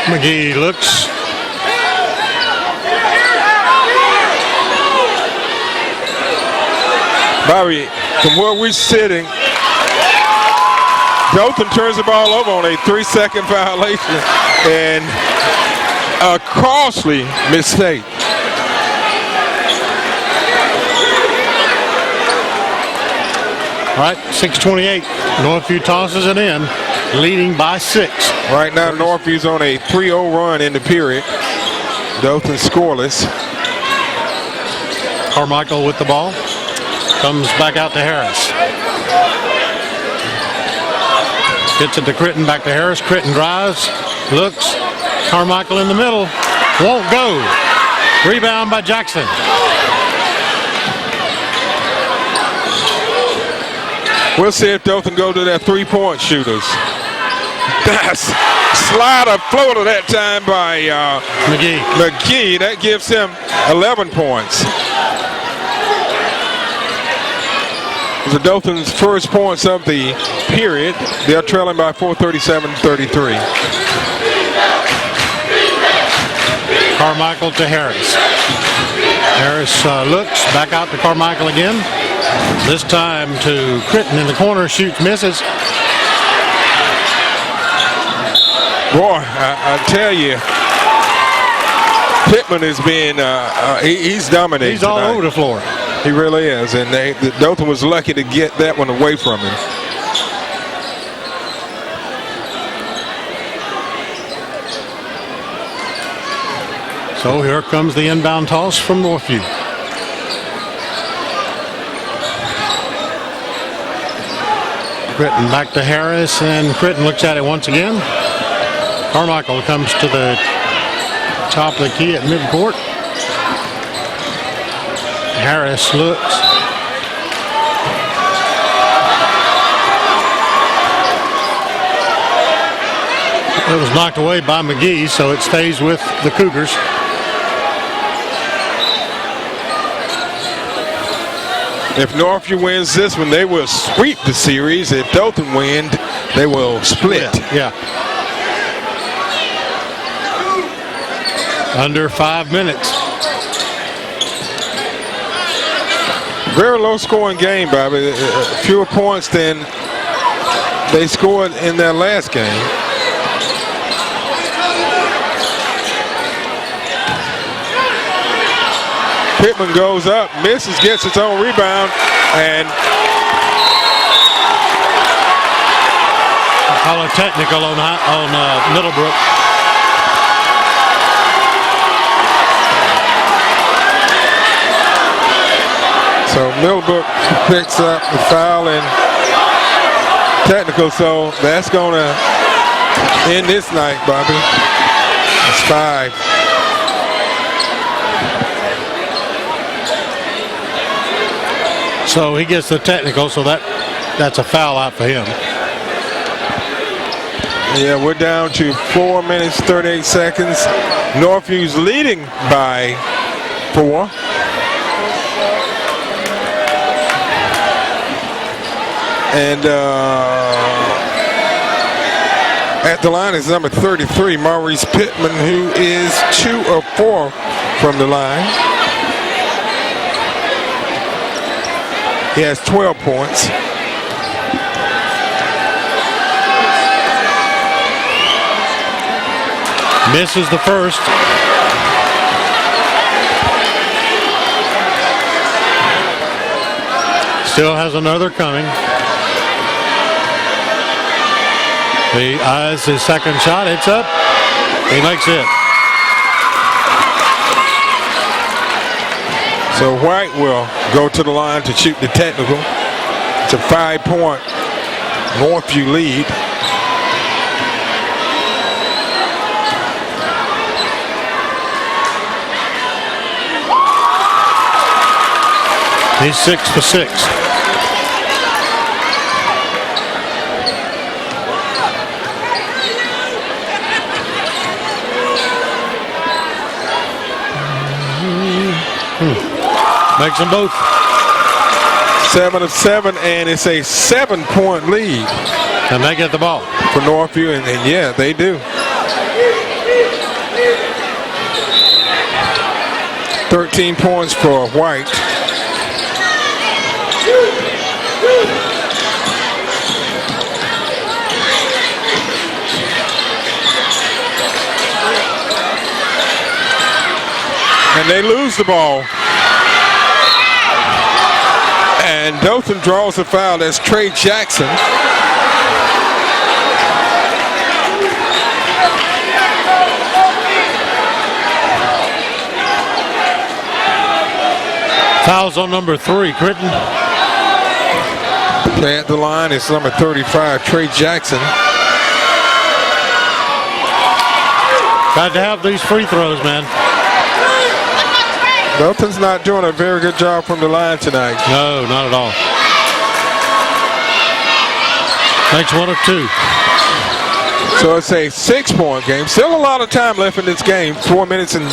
S2: McGee looks.
S3: Bobby, from where we're sitting, Dothan turns the ball over on a 3-second violation and a costly mistake.
S2: All right, 6:28. Northview tosses it in, leading by 6.
S3: Right now, Northview's on a 3-0 run in the period. Dothan scoreless.
S2: Carmichael with the ball. Comes back out to Harris. Gets it to Critton, back to Harris. Critton drives, looks. Carmichael in the middle. Won't go. Rebound by Jackson.
S3: We'll see if Dothan go to their 3-point shooters. That's slider floater that time by McGee. That gives him 11 points. The Dothan's first points of the period. They're trailing by 4:37-33.
S2: Carmichael to Harris. Harris looks back out to Carmichael again. This time to Critton in the corner, shoots, misses.
S3: Boy, I tell you, Pittman is being he's dominating.
S2: He's all
S3: tonight.
S2: over the floor.
S3: He really is, and Dothan was lucky to get that one away from him.
S2: So here comes the inbound toss from Northview. Critton back to Harris, and Critton looks at it once again. Carmichael comes to the top of the key at midcourt. Harris looks. It was knocked away by McGee, so it stays with the Cougars.
S3: If Northview wins this one, they will sweep the series. If Dothan wins, they will split.
S2: Yeah. Under 5 minutes.
S3: Very low scoring game, Bobby. Fewer points than they scored in their last game. Pittman goes up, misses, gets its own rebound, and
S2: call a technical on Middlebrook.
S3: So Middlebrook picks up the foul and technical, so that's going to end this night, Bobby. It's 5.
S2: So he gets the technical, so that's a foul out for him.
S3: Yeah, we're down to 4 minutes, 38 seconds. Northview's leading by 4. And at the line is number 33, Maurice Pittman, who is 2 of 4 from the line. He has 12 points.
S2: Misses the first. Still has another coming. He eyes his second shot. It's up. He makes it.
S3: So White will go to the line to shoot the technical. It's a 5-point Northview lead.
S2: He's 6 for 6. Makes them both.
S3: 7 of 7, and it's a 7-point lead.
S2: And they get the ball.
S3: For Northview, and yeah, they do. 13 points for White. And they lose the ball. And Dothan draws a foul. That's Trey Jackson.
S2: Fouls on number 3, Critton.
S3: At the line is number 35, Trey Jackson.
S2: Got to have these free throws, man.
S3: Dothan's not doing a very good job from the line tonight.
S2: No, not at all. Makes 1 of 2.
S3: So it's a 6-point game. Still a lot of time left in this game. 4 minutes and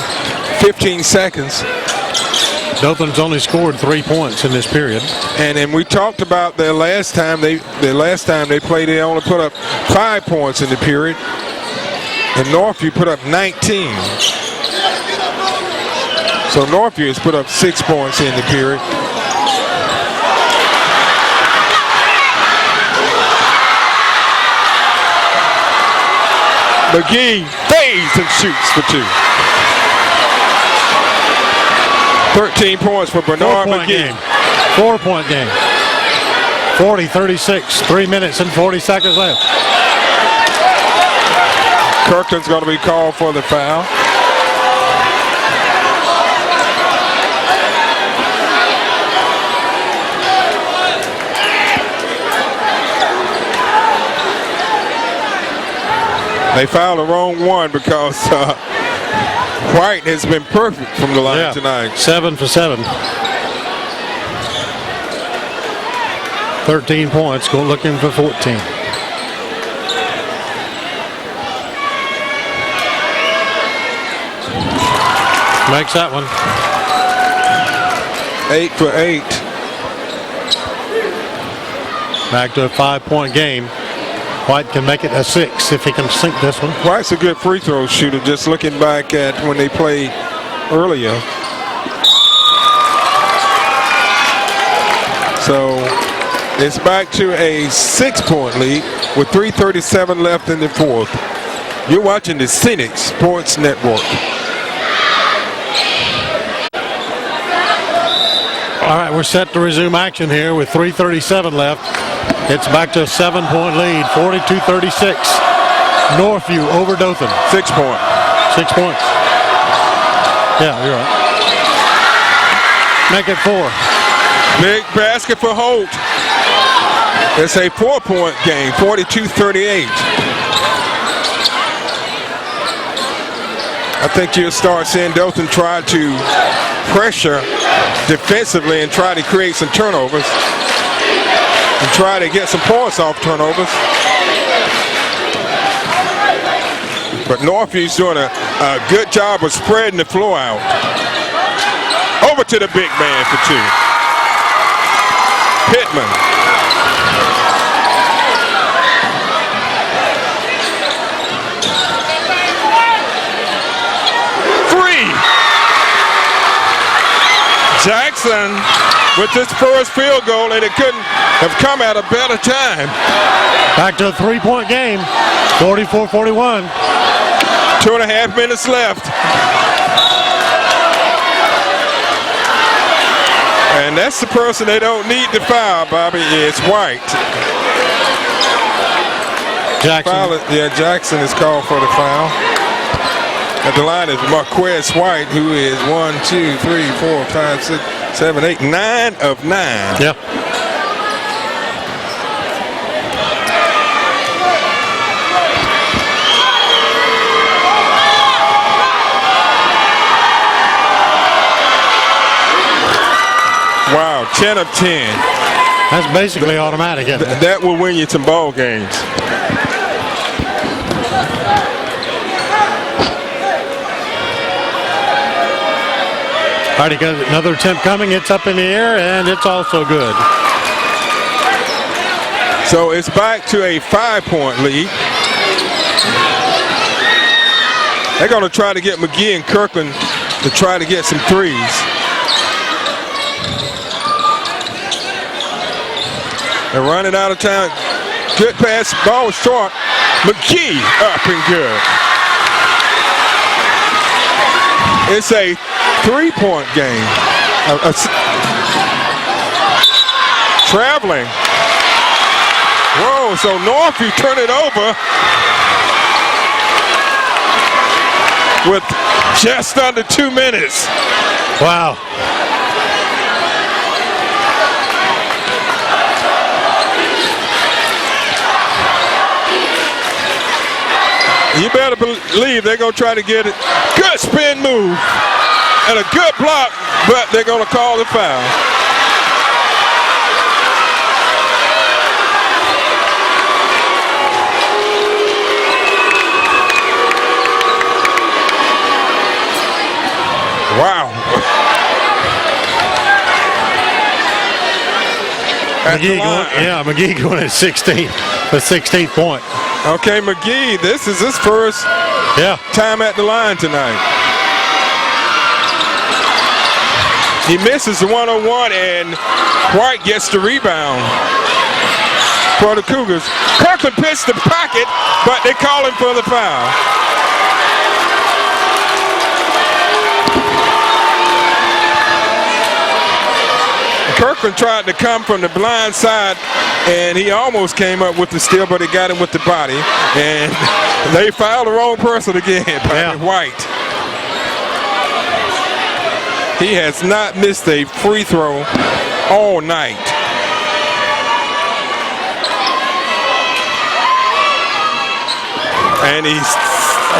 S3: 15 seconds.
S2: Dothan's only scored 3 points in this period.
S3: And then we talked about the last time they played, they only put up 5 points in the period. And Northview put up 19. So Northview has put up 6 points in the period. McGee fades and shoots for 2. 13 points for Bernard McGee.
S2: 4-point game. 40-36. 3 minutes and 40 seconds left.
S3: Kirkland's going to be called for the foul. They fouled the wrong one because White has been perfect from the line tonight.
S2: 7 for 7. 13 points, go looking for 14. Makes that one.
S3: 8 for 8.
S2: Back to a 5-point game. White can make it a 6 if he can sink this one.
S3: White's a good free throw shooter, just looking back at when they played earlier. So it's back to a 6-point lead with 3:37 left in the fourth. You're watching the Scenic Sports Network.
S2: All right, we're set to resume action here with 3:37 left. It's back to a 7-point lead, 42-36. Northview over Dothan.
S3: 6 point.
S2: 6 points. Yeah, you're right. Make it 4.
S3: Big basket for Holt. It's a 4-point game, 42-38. I think you'll start seeing Dothan try to pressure defensively and try to create some turnovers. And try to get some points off turnovers. But Northview's doing a good job of spreading the floor out. Over to the big man for 2. Pittman. Free. Jackson with this first field goal, and it couldn't have come at a better time.
S2: Back to a 3-point game, 44-41.
S3: 2.5 minutes left. And that's the person they don't need to foul, Bobby. It's White.
S2: Jackson.
S3: Jackson is called for the foul. At the line is Marquez White, who is 1, 2, 3, 4, 5, 6, 7, 8, 9 of 9.
S2: Yeah.
S3: Wow, 10 of 10.
S2: That's basically automatic, isn't it?
S3: That will win you some ball games.
S2: All right, he got another attempt coming. It's up in the air, and it's also good.
S3: So it's back to a 5-point lead. They're going to try to get McGee and Kirkland to try to get some threes. They're running out of time. Good pass. Ball short. McGee up and good. It's a 3-point game. Traveling. Whoa, so Northview turn it over with just under 2 minutes.
S2: Wow.
S3: You better believe they're going to try to get it. Good spin move and a good block, but they're going to call the foul. Wow.
S2: McGee going at 16, the 16th point.
S3: Okay, McGee, this is his first time at the line tonight. He misses the 101, and White gets the rebound for the Cougars. Kirkland pitched the pocket, but they call him for the foul. Kirkland tried to come from the blind side, and he almost came up with the steal, but he got him with the body. And they fouled the wrong person again, White. He has not missed a free throw all night. And he's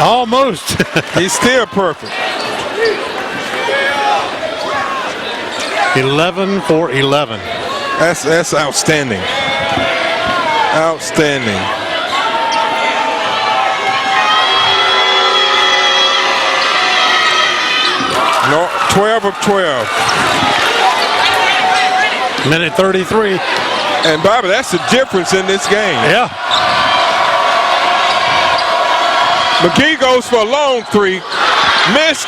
S2: almost.
S3: He's still perfect.
S2: 11 for 11.
S3: That's outstanding. Outstanding. No, 12 of 12.
S2: Minute 33.
S3: And Bobby, that's the difference in this game.
S2: Yeah.
S3: McGee goes for a long three. Missed.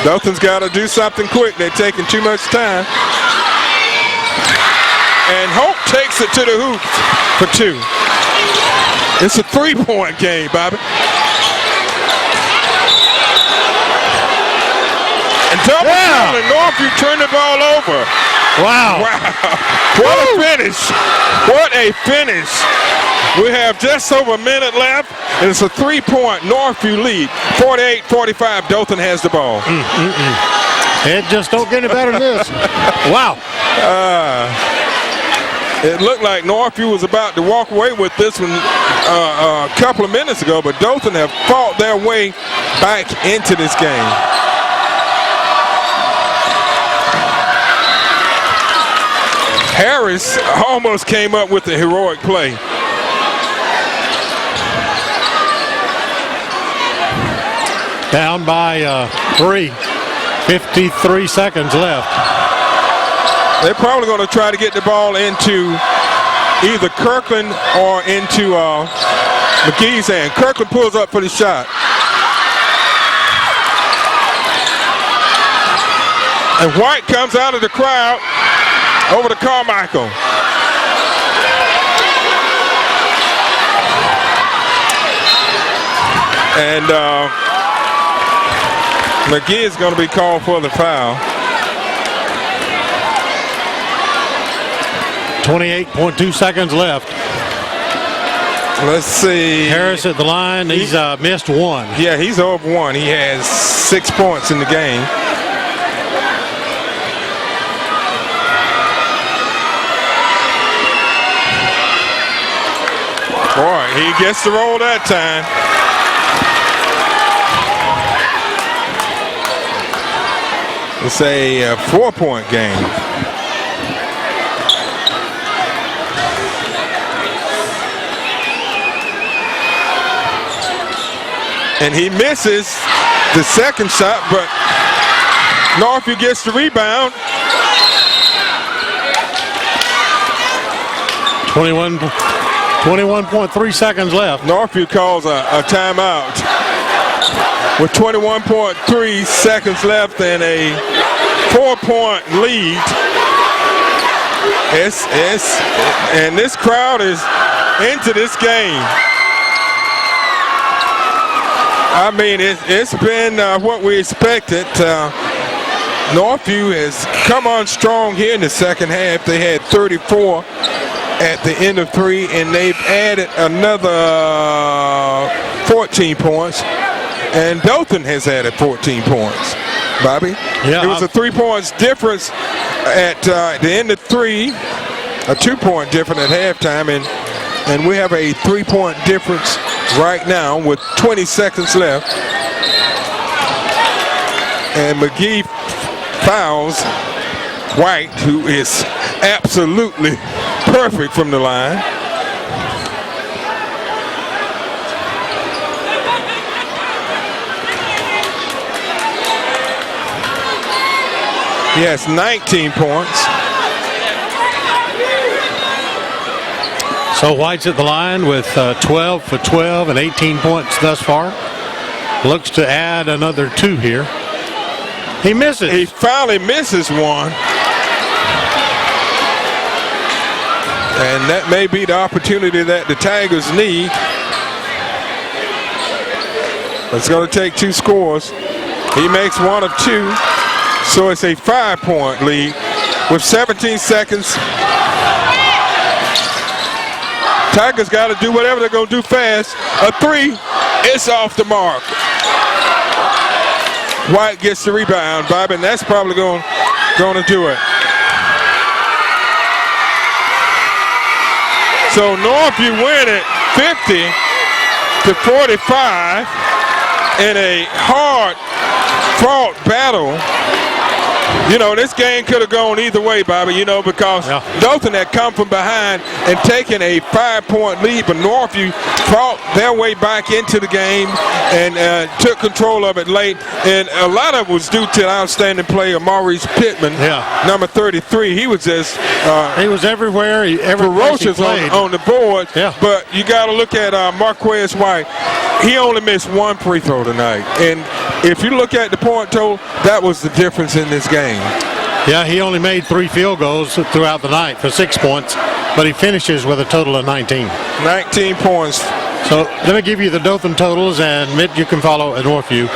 S3: Dothan's got to do something quick. They're taking too much time. And Hope takes it to the hoop for 2. It's a 3-point game, Bobby. And double and Northview turned the ball over.
S2: Wow.
S3: What a finish. What a finish. We have just over a minute left, and it's a 3-point Northview lead. 48-45, Dothan has the ball.
S2: It just don't get any better than this. Wow.
S3: It looked like Northview was about to walk away with this one a couple of minutes ago, but Dothan have fought their way back into this game. Harris almost came up with the heroic play.
S2: Down by 3. 53 seconds left.
S3: They're probably going to try to get the ball into either Kirkland or into McGee's hand. Kirkland pulls up for the shot. And White comes out of the crowd over to Carmichael. And McGee is going to be called for the foul.
S2: 28.2 seconds left.
S3: Let's see.
S2: Harris at the line. He's missed one.
S3: Yeah, he's over one. He has 6 points in the game. Boy, he gets the roll that time. It's a 4-point game. And he misses the second shot, but Northview gets the rebound.
S2: 21.3 seconds left.
S3: Northview calls a timeout with 21.3 seconds left and a 4-point lead. And this crowd is into this game. I mean, it's been what we expected. Northview has come on strong here in the second half. They had 34 at the end of 3, and they've added another 14 points. And Dothan has added 14 points. Bobby?
S2: Yeah,
S3: it was a 3 points difference at the end of 3, a 2-point difference at halftime, and we have a 3-point difference right now with 20 seconds left. And McGee fouls White, who is absolutely perfect from the line. He has 19 points.
S2: So White's at the line with 12 for 12 and 18 points thus far. Looks to add another 2 here. He misses.
S3: He finally misses one. And that may be the opportunity that the Tigers need. It's going to take 2 scores. He makes 1 of 2. So it's a 5-point lead with 17 seconds. Tigers got to do whatever they're going to do fast. A 3, it's off the mark. White gets the rebound, Bob, and that's probably going to do it. So Northview win it 50-45 in a hard-fought battle. You know, this game could have gone either way, Bobby, you know, because Dothan had come from behind and taken a 5-point lead, but Northview fought their way back into the game and took control of it late. And a lot of it was due to the outstanding play of Maurice Pittman, number 33. He was just
S2: he was everywhere.
S3: Ferocious on the board.
S2: Yeah.
S3: But you got to look at Marquez White. He only missed 1 free throw tonight. And if you look at the point total, that was the difference in this game.
S2: Yeah, he only made 3 field goals throughout the night for 6 points, but he finishes with a total of 19.
S3: 19 points.
S2: So let me give you the Dothan totals, and Mitt, you can follow at Northview.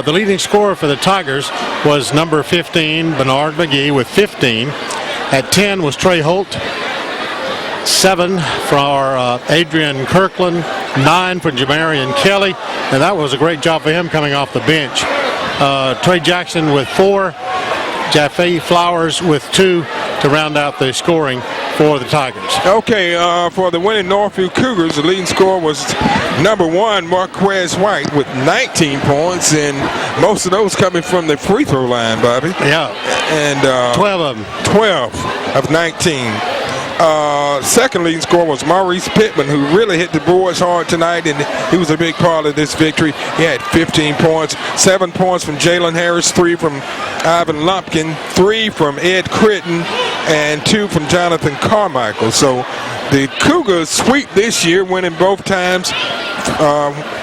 S2: The leading scorer for the Tigers was number 15, Bernard McGee, with 15. At 10 was Trey Holt. 7 for Adrian Kirkland. 9 for Jamarian Kelly, and that was a great job for him coming off the bench. Trey Jackson with 4. Jaffe Flowers with 2 to round out the scoring for the Tigers.
S3: Okay, for the winning Northview Cougars, the leading scorer was number 1, Marquez White, with 19 points, and most of those coming from the free throw line, Bobby.
S2: Yeah.
S3: And
S2: 12 of them.
S3: 12 of 19. Second leading scorer was Maurice Pittman, who really hit the boards hard tonight, and he was a big part of this victory. He had 15 points, 7 points from Jalen Harris, 3 from Ivan Lumpkin, 3 from Ed Critton, and 2 from Jonathan Carmichael. So the Cougars sweep this year, winning both times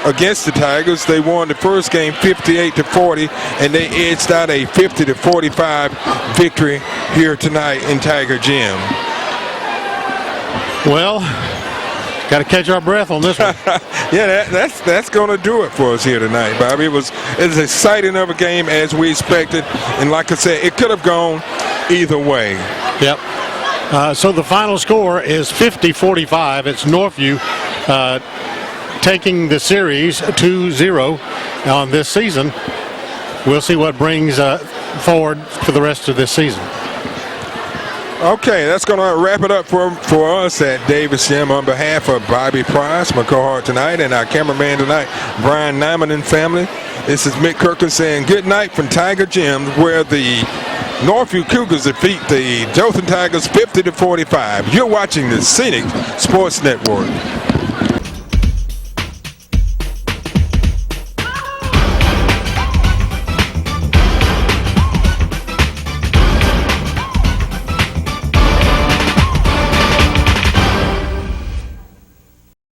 S3: against the Tigers. They won the first game 58-40, and they edged out a 50-45 victory here tonight in Tiger Gym.
S2: Well, got to catch our breath on this one.
S3: Yeah, that's going to do it for us here tonight, Bobby. It was as exciting of a game as we expected, and like I said, it could have gone either way.
S2: Yep. So the final score is 50-45. It's Northview taking the series 2-0 on this season. We'll see what brings forward for the rest of this season.
S3: Okay, that's going to wrap it up for us at Davis Gym. On behalf of Bobby Price, my cohort tonight, and our cameraman tonight, Brian Nyman and family, this is Mick Kirkland saying good night from Tiger Gym, where the Northview Cougars defeat the Dothan Tigers 50-45. You're watching the Scenic Sports Network.